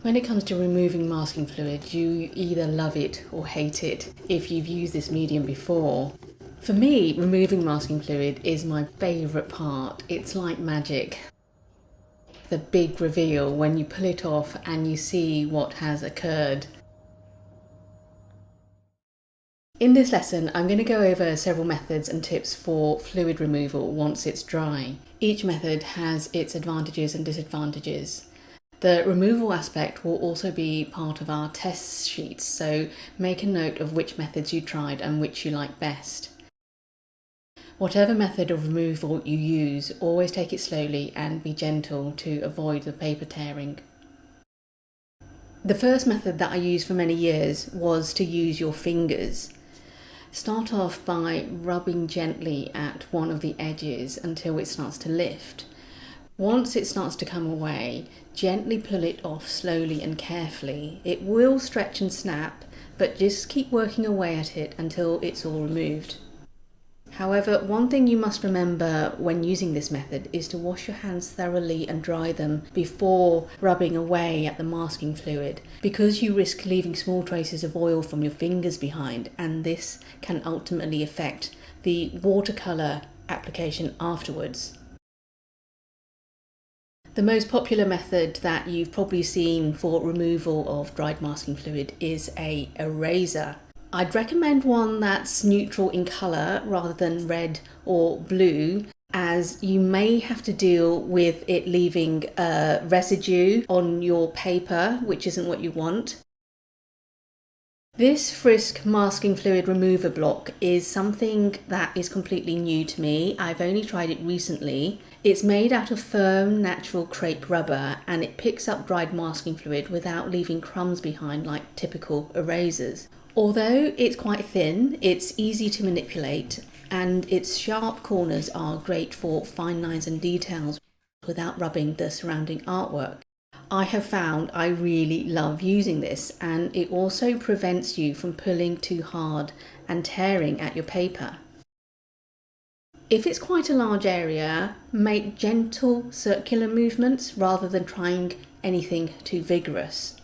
When it comes to removing masking fluid, you either love it or hate it if you've used this medium before. For me, removing masking fluid is my favourite part. It's like magic. The big reveal when you pull it off and you see what has occurred. In this lesson, I'm going to go over several methods and tips for fluid removal once it's dry. Each method has its advantages and disadvantages. The removal aspect will also be part of our test sheets, so make a note of which methods you tried and which you like best. Whatever method of removal you use, always take it slowly and be gentle to avoid the paper tearing. The first method that I used for many years was to use your fingers. Start off by rubbing gently at one of the edges until it starts to lift. Once it starts to come away, gently pull it off slowly and carefully. It will stretch and snap, but just keep working away at it until it's all removed. However, one thing you must remember when using this method is to wash your hands thoroughly and dry them before rubbing away at the masking fluid, because you risk leaving small traces of oil from your fingers behind, and this can ultimately affect the watercolor application afterwards. The most popular method that you've probably seen for removal of dried masking fluid is an eraser. I'd recommend one that's neutral in colour rather than red or blue, as you may have to deal with it leaving residue on your paper, which isn't what you want. This Frisk masking fluid remover block is something that is completely new to me. I've only tried it recently. It's made out of firm natural crepe rubber and it picks up dried masking fluid without leaving crumbs behind like typical erasers. Although it's quite thin, it's easy to manipulate and its sharp corners are great for fine lines and details without rubbing the surrounding artwork. I have found I really love using this, and it also prevents you from pulling too hard and tearing at your paper. If it's quite a large area, make gentle circular movements rather than trying anything too vigorous.